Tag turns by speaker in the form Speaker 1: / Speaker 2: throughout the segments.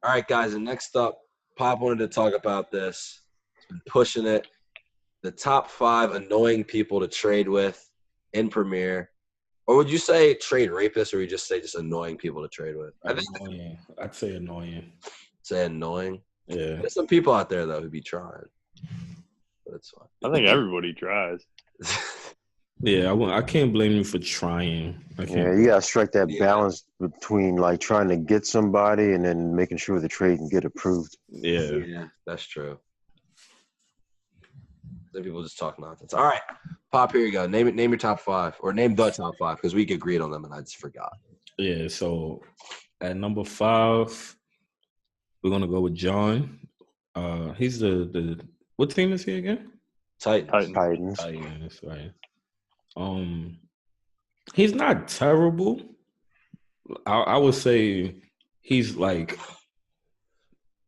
Speaker 1: All right, guys, and next up, Pop wanted to talk about this. He's been pushing it. The top 5 annoying people to trade with in Premier. Or would you say trade rapists, or would you just say just annoying people to trade with? I think
Speaker 2: Annoying. I'd say annoying.
Speaker 1: say annoying.
Speaker 2: Yeah.
Speaker 1: There's some people out there, though, who be trying. But it's fine.
Speaker 3: I think everybody tries.
Speaker 2: Yeah, I can't blame you for trying.
Speaker 4: Yeah, you gotta strike that balance between like trying to get somebody and then making sure the trade can get approved.
Speaker 2: Yeah.
Speaker 1: That's true. Then people just talk nonsense. All right, Pop, here you go. Name your top 5, or name the top 5, because we agreed on them and I just forgot.
Speaker 2: Yeah, so at number 5, we're gonna go with John. He's the what team is he again?
Speaker 1: Titans.
Speaker 4: Titans.
Speaker 2: Right. He's not terrible. I would say he's like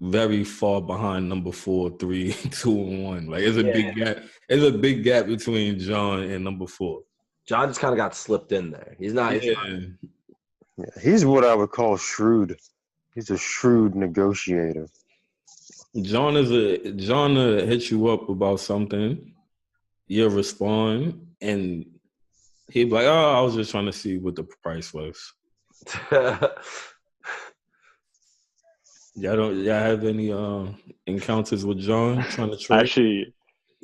Speaker 2: very far behind number 4, 3, 2, and 1. Like it's a big gap. There's a big gap between John and number 4.
Speaker 1: John just kind of got slipped in there. He's not.
Speaker 4: He's what I would call shrewd. He's a shrewd negotiator.
Speaker 2: John will hit you up about something. You'll respond, and he'd be like, "Oh, I was just trying to see what the price was." Y'all have any encounters with John trying to trade?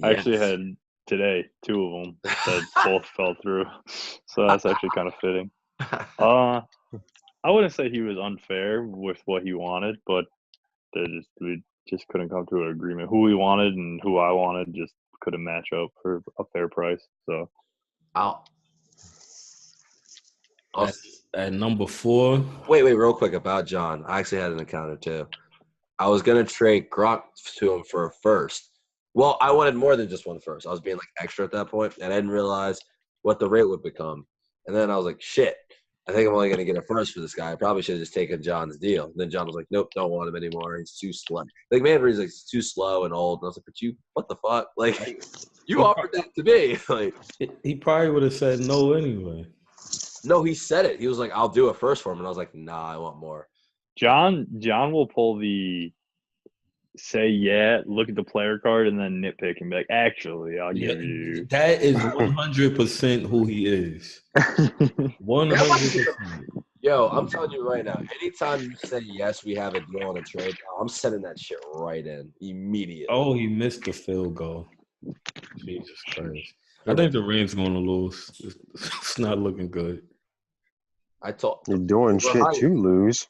Speaker 3: I actually had today 2 of them that both fell through, so that's actually kind of fitting. I wouldn't say he was unfair with what he wanted, but we just couldn't come to an agreement. Who we wanted and who I wanted just couldn't match up for a fair price. So,
Speaker 2: at number 4.
Speaker 1: Wait, real quick about John. I actually had an encounter too. I was gonna trade Gronk to him for a first. Well, I wanted more than just one first. I was being like extra at that point, and I didn't realize what the rate would become. And then I was like, shit, I think I'm only gonna get a first for this guy. I probably should have just taken John's deal. And then John was like, nope, don't want him anymore. He's too slow. Like, man, he's like, he's too slow and old. And I was like, but you, what the fuck? Like, you offered that to me. Like,
Speaker 2: he probably would have said no anyway.
Speaker 1: No, he said it. He was like, I'll do a first for him. And I was like, nah, I want more.
Speaker 3: John will pull the say look at the player card, and then nitpick and be like, actually, I'll give you.
Speaker 2: That is 100% who he is. 100%.
Speaker 1: Yo, I'm telling you right now, anytime you say yes, we have a deal on a trade, I'm sending that shit right in immediately.
Speaker 2: Oh, he missed the field goal. Jesus Christ. I think the Rams going to lose. It's not looking good.
Speaker 4: You're doing shit to lose.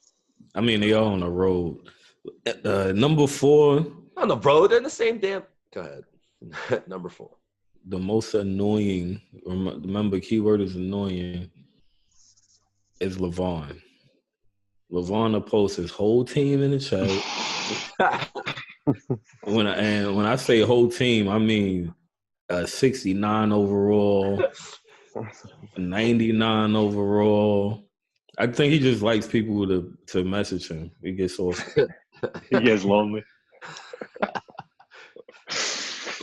Speaker 2: I mean, they are on the road. Number 4.
Speaker 1: On the road, they're in the same damn. Go ahead. Number 4.
Speaker 2: The most annoying, remember, keyword is annoying, is LeVon. LeVon will post his whole team in the chat. When I say whole team, I mean 69 overall, 99 overall. I think he just likes people to message him. He gets so
Speaker 3: he gets lonely.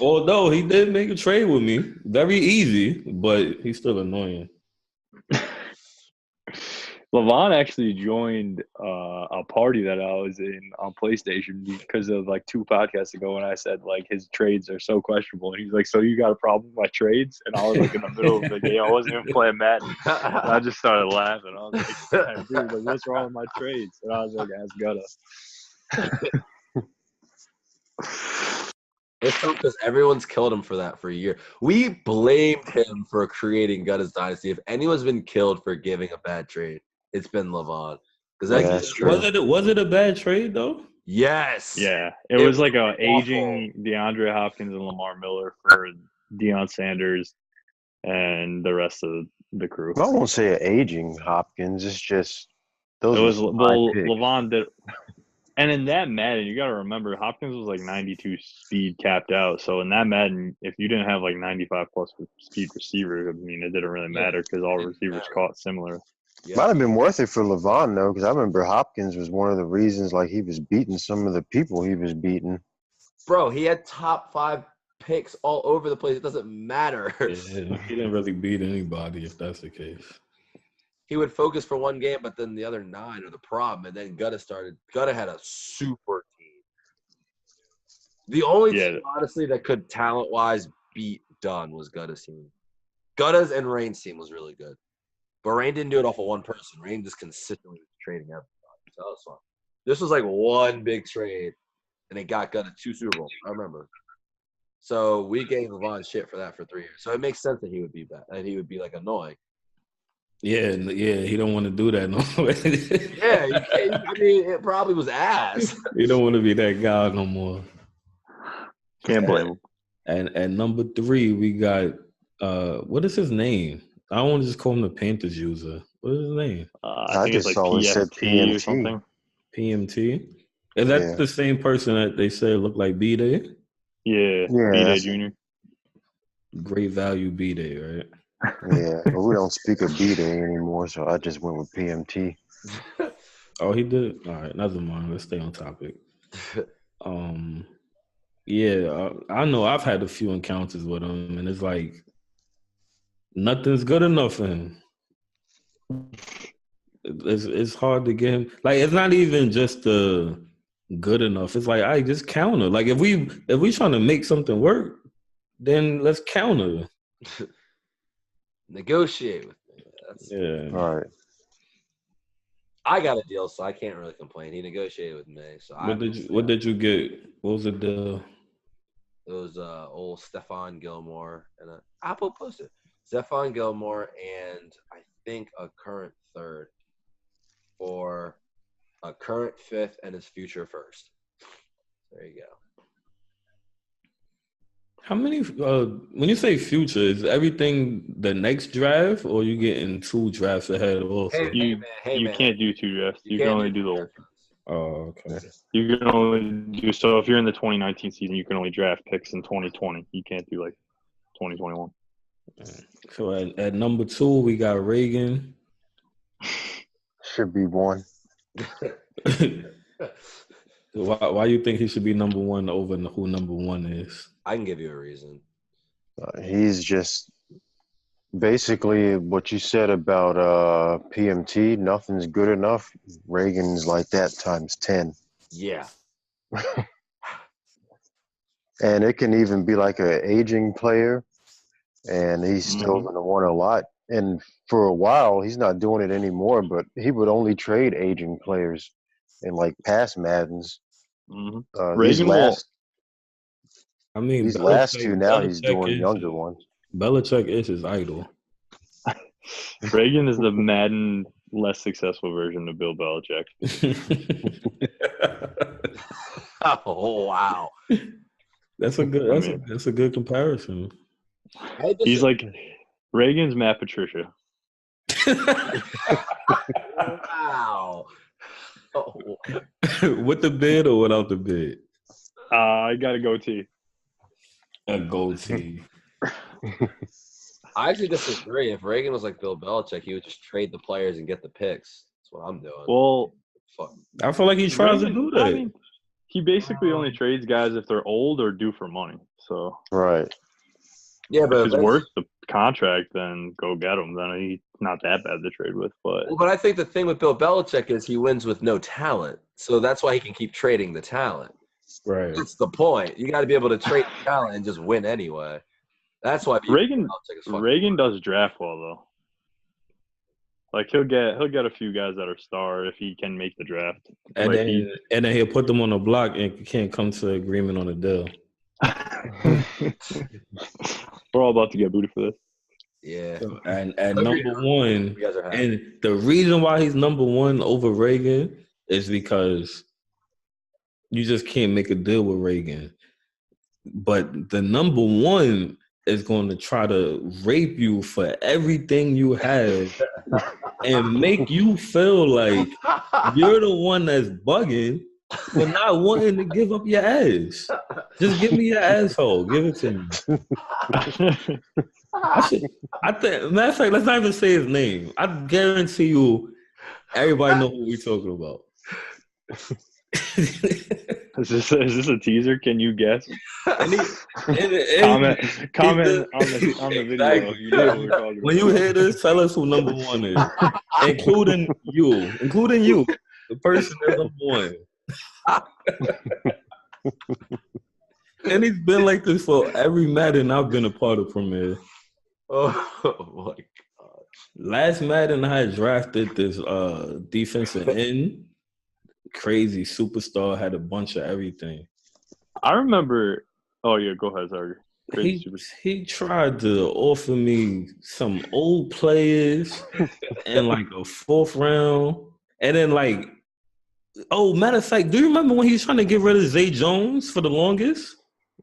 Speaker 2: Although he did make a trade with me, very easy, but he's still annoying.
Speaker 3: LeVon actually joined a party that I was in on PlayStation because of like 2 podcasts ago when I said like his trades are so questionable. And he's like, so you got a problem with my trades? And I was like in the middle of the game. I wasn't even playing Madden. And I just started laughing. I was like, dude, like, what's wrong with my trades? And I was like, ask Gutta.
Speaker 1: It's tough because everyone's killed him for that for a year. We blamed him for creating Gutta's dynasty. If anyone's been killed for giving a bad trade, it's been LeVon.
Speaker 4: That's true.
Speaker 2: Was it a bad trade though?
Speaker 1: Yes.
Speaker 3: Yeah, it was like a aging DeAndre Hopkins and Lamar Miller for Deion Sanders and the rest of the crew.
Speaker 4: I won't say an aging Hopkins. It's just those.
Speaker 3: It was LeVon did. And in that Madden, you got to remember, Hopkins was like 92 speed capped out. So in that Madden, if you didn't have like 95 plus speed receivers, I mean, it didn't really matter because all receivers caught similar.
Speaker 4: Yeah. Might have been worth it for LeVon though, because I remember Hopkins was one of the reasons like he was beating some of the people he was beating.
Speaker 1: Bro, he had top 5 picks all over the place. It doesn't matter.
Speaker 2: Yeah, he didn't really beat anybody if that's the case.
Speaker 1: he would focus for one game, but then the other 9 are the problem. And then Gutta had a super team. The only team, honestly, that could talent-wise beat Dunn was Gutta's team. Gutta's and Rain's team was really good. But Rain didn't do it off of one person. Rain just consistently was trading everybody. So that was fun. This was like one big trade, and it got Gutta 2 Super Bowls. I remember. So we gave Levon shit for that for 3 years. So it makes sense that he would be bad, and he would be like annoying.
Speaker 2: Yeah, he don't want to do that no more.
Speaker 1: Yeah, I mean, it probably was ass.
Speaker 2: He don't want to be that guy no more.
Speaker 3: Can't blame him.
Speaker 2: And at number 3, we got what is his name? I don't want to just call him the Panthers user. What is his name?
Speaker 3: I think it's like PMT or something.
Speaker 2: PMT? Is that the same person that they say looked like B-Day?
Speaker 3: Yeah. B-Day Jr.
Speaker 2: Great value B-Day, right?
Speaker 4: Yeah, but we don't speak of B-Day anymore, so I just went with PMT.
Speaker 2: Oh, he did? All right, never mind. Let's stay on topic. Yeah, I know I've had a few encounters with him, and it's like nothing's good enough for him. It's hard to get him. Like, it's not even just the good enough. It's like, I just counter. Like, if we trying to make something work, then let's counter.
Speaker 1: Negotiate with me.
Speaker 2: Yeah.
Speaker 4: All right.
Speaker 1: I got a deal, so I can't really complain. He negotiated with me. So
Speaker 2: what did you get? What was the deal?
Speaker 1: It was old Stephon Gilmore and Apple posted Stephon Gilmore and I think a current 3rd for a current 5th and his future 1st. There you go.
Speaker 2: How many? When you say future, is everything the next draft, or you getting 2 drafts ahead also?
Speaker 3: You can't do 2 drafts. You can only do the old.
Speaker 2: Oh, okay.
Speaker 3: You can only do so if you're in the 2019 season, you can only draft picks in 2020. You can't do like 2021.
Speaker 2: So at number 2, we got Reagan.
Speaker 4: Should be 1.
Speaker 2: Why you think he should be number 1 over who number 1 is?
Speaker 1: I can give you a reason.
Speaker 4: He's just basically what you said about PMT. Nothing's good enough. Reagan's like that times 10.
Speaker 1: Yeah.
Speaker 4: And it can even be like an aging player, and he's still going to want a lot. And for a while, he's not doing it anymore, but he would only trade aging players in like past Maddens.
Speaker 3: Reagan last.
Speaker 2: I mean,
Speaker 4: these last 2 now, he's doing younger ones.
Speaker 2: Belichick is his idol.
Speaker 3: Reagan is the Madden less successful version of Bill Belichick.
Speaker 1: Oh wow,
Speaker 2: that's a good comparison.
Speaker 3: He's like Reagan's Matt Patricia.
Speaker 1: Wow. Oh.
Speaker 2: With the bid or without the bid?
Speaker 3: I got a goatee.
Speaker 2: A goatee.
Speaker 1: I actually disagree. If Reagan was like Bill Belichick, he would just trade the players and get the picks. That's what I'm doing.
Speaker 3: Well,
Speaker 2: I feel like he tries to do that.
Speaker 3: I mean, he basically only trades guys if they're old or due for money. So
Speaker 4: right.
Speaker 1: Yeah, but
Speaker 3: if it's worth the contract, then go get him. Then he's not that bad to trade with. But
Speaker 1: I think the thing with Bill Belichick is he wins with no talent. So that's why he can keep trading the talent.
Speaker 2: Right.
Speaker 1: That's the point. You got to be able to trade the talent and just win anyway. That's why
Speaker 3: Reagan does draft well though. Like he'll get a few guys that are star if he can make the draft.
Speaker 2: And then he'll put them on the block and can't come to agreement on a deal.
Speaker 3: We're all about to get booted for this.
Speaker 1: Yeah.
Speaker 2: And number 1, and the reason why he's number 1 over Reagan is because you just can't make a deal with Reagan. But the number 1 is going to try to rape you for everything you have and make you feel like you're the one that's bugging for not wanting to give up your ass. Just give me your asshole. Give it to me. I think, matter of fact, let's not even say his name. I guarantee you everybody know who we're talking about.
Speaker 3: Is this a teaser? Can you guess?
Speaker 2: And he,
Speaker 3: Comment on the video.
Speaker 2: Exactly.
Speaker 3: If you know what we're talking
Speaker 2: When you
Speaker 3: about.
Speaker 2: hear this, tell us who number one is, including you, the person that's number one. And he's been like this for every Madden I've been a part of from here.
Speaker 1: Oh my god!
Speaker 2: Last Madden I had drafted this defensive end, crazy superstar, had a bunch of everything.
Speaker 3: I remember. Oh yeah, go ahead, sorry.
Speaker 2: He tried to offer me some old players and like a 4th round, and then like, oh, matter of fact, do you remember when he was trying to get rid of Zay Jones for the longest?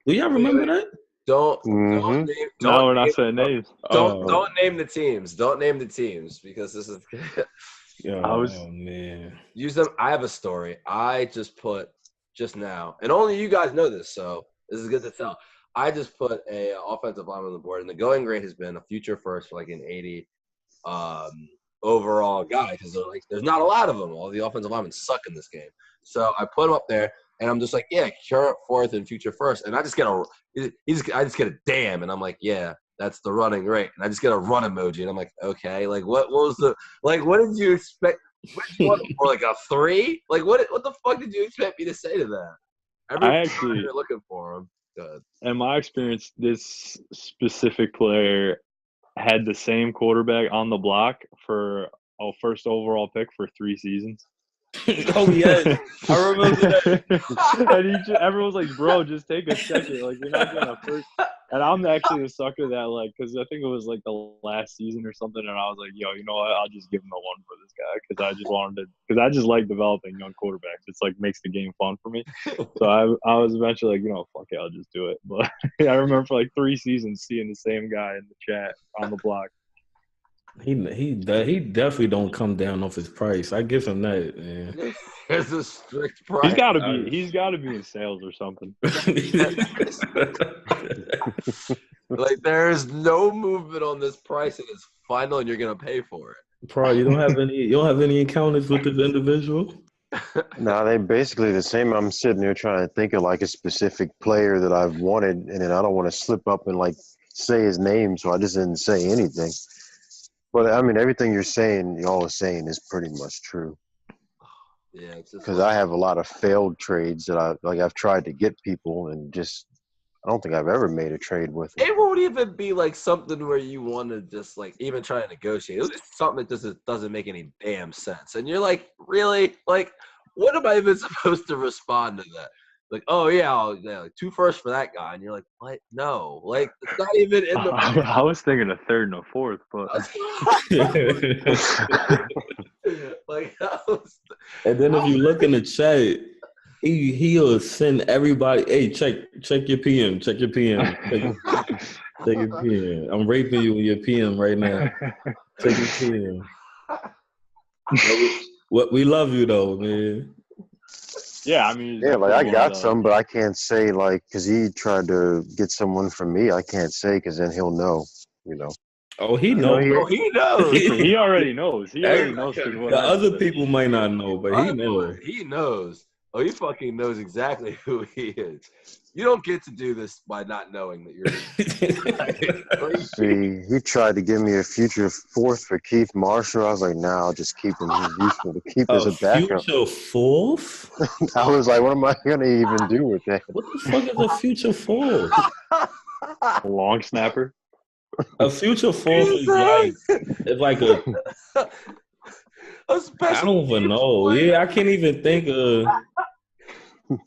Speaker 2: Do y'all remember that?
Speaker 1: Don't
Speaker 3: No, we're not saying names.
Speaker 1: Don't name the teams. Don't name the teams because this is.
Speaker 2: Oh man,
Speaker 1: Use them. I have a story. I just put just now, and only you guys know this, so this is good to tell. I just put a offensive lineman on the board, and the going grade has been a future first for like an 80 overall guy because there's not a lot of them. All the offensive linemen suck in this game, so I put him up there, and I'm just like, yeah, current 4th and future first, and I just get a damn, and I'm like, yeah, that's the running rate, and I just get a run emoji, and I'm like, okay, like what was the what did you expect? What did you want for like a 3? Like what the fuck did you expect me to say to that? You're looking for him. Good.
Speaker 3: In my experience, this specific player had the same quarterback on the block for a first overall pick for 3 seasons.
Speaker 2: Oh yeah, I remember that.
Speaker 3: And everyone's like, "Bro, just take a second. Like you're not gonna first." And I'm actually a sucker that because I think it was like the last season or something, and I was like, "Yo, you know what? I'll just give him a 1 for this guy because I just like developing young quarterbacks. It's like makes the game fun for me." So I was eventually like, fuck it, I'll just do it. But I remember for like 3 seasons seeing the same guy in the chat on the block.
Speaker 2: He definitely don't come down off his price. I give him that, man.
Speaker 1: There's a strict price.
Speaker 3: He's gotta be in sales or something.
Speaker 1: Like there is no movement on this price. It is final, and you're gonna pay for it.
Speaker 2: Probably you don't have any encounters with this individual.
Speaker 4: No, they basically the same. I'm sitting here trying to think of like a specific player that I've wanted, and then I don't want to slip up and like say his name, so I just didn't say anything. But I mean, everything y'all are saying is pretty much true.
Speaker 1: Yeah,
Speaker 4: because I have a lot of failed trades that I've tried to get people and just I don't think I've ever made a trade with them.
Speaker 1: It won't even be like something where you want to just like even try to negotiate. It's just something that just doesn't make any damn sense. And you're like, really? Like, what am I even supposed to respond to that? Like, oh yeah, like 2 firsts for that guy, and you're like, what? No, like it's not even in the.
Speaker 3: I was thinking a 3rd and a 4th, but
Speaker 1: like,
Speaker 2: and then if you look in the chat, he'll send everybody, hey, check your PM, check your PM, check your PM. I'm raping you with your PM right now. Check your PM. We love you though, man.
Speaker 3: Yeah, I mean.
Speaker 4: Yeah, like I got some, but I can't say like because he tried to get someone from me. I can't say because then he'll know, you know.
Speaker 2: Oh, he knows.
Speaker 1: He knows.
Speaker 3: He already knows. He already knows.
Speaker 2: The other people might not know, but he knows.
Speaker 1: He knows. Oh, he fucking knows exactly who he is. You don't get to do this by not knowing that you're.
Speaker 4: See, he tried to give me a future 4th for Keith Marshall. I was like, nah, I'll just keep him. He's useful to keep as a backup.
Speaker 2: Future 4th?
Speaker 4: I was like, what am I going to even do with that?
Speaker 2: What the fuck is a future 4th?
Speaker 3: A long snapper?
Speaker 2: A future 4th is like a. I don't even know. Yeah, I can't even think of.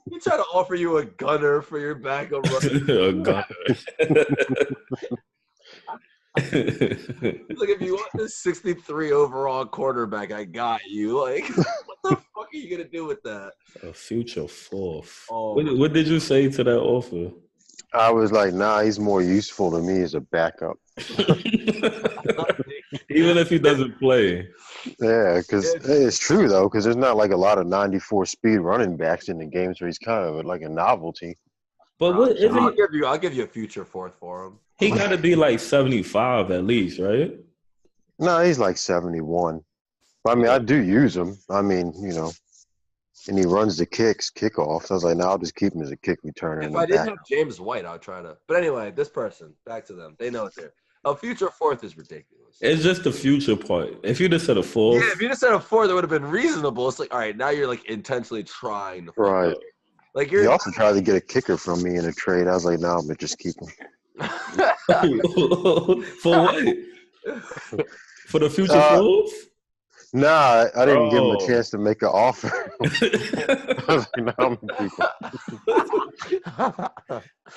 Speaker 1: He tried to offer you a gunner for your backup running.
Speaker 2: A gunner.
Speaker 1: Like, if you want this 63 overall quarterback, I got you. Like, what the fuck are you gonna do with that?
Speaker 2: A future 4th.
Speaker 1: Oh,
Speaker 2: what did you say to that offer?
Speaker 4: I was like, nah, he's more useful to me as a backup.
Speaker 2: Even if he doesn't play.
Speaker 4: Yeah, because it's true, though, because there's not like a lot of 94 speed running backs in the games where he's kind of like a novelty.
Speaker 2: But what if
Speaker 1: I'll give you a future 4th for him.
Speaker 2: He got to be like 75 at least, right?
Speaker 4: No, he's like 71. But, I mean, I do use him. I mean, you know. And he runs the kickoffs. I was like, no, I'll just keep him as a kick returner in
Speaker 1: If
Speaker 4: the
Speaker 1: I didn't
Speaker 4: back.
Speaker 1: have James White, I would try to. But anyway, this person, back to them. They know what they're. A future fourth is ridiculous.
Speaker 2: It's just the future part. If you just said a fourth,
Speaker 1: Yeah, if you just said a fourth, that would have been reasonable. It's like, all right, now you're like intentionally trying to fuck
Speaker 4: Right.
Speaker 1: up. Like
Speaker 4: He
Speaker 1: you're
Speaker 4: also tried to get a kicker from me in a trade. I was like, no, I'm gonna just keep him.
Speaker 2: for what? For the future fourth?
Speaker 4: Nah, I didn't give him a
Speaker 2: Bro.
Speaker 4: chance to make an offer. I was like, no, I'm gonna keep him.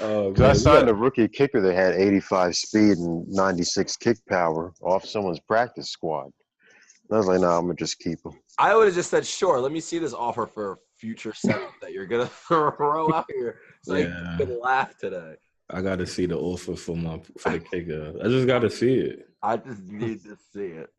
Speaker 2: Oh,
Speaker 4: 'Cause I
Speaker 2: man.
Speaker 4: signed a rookie kicker that had 85 speed and 96 kick power off someone's practice squad. And I was like, no, I'm gonna just keep him.
Speaker 1: I would have just said, sure, let me see this offer for a future seventh that you're gonna throw out here so
Speaker 2: Yeah.
Speaker 1: I can laugh today.
Speaker 2: I got to see the offer for the kicker. I just got to see it.
Speaker 1: I just need to see it.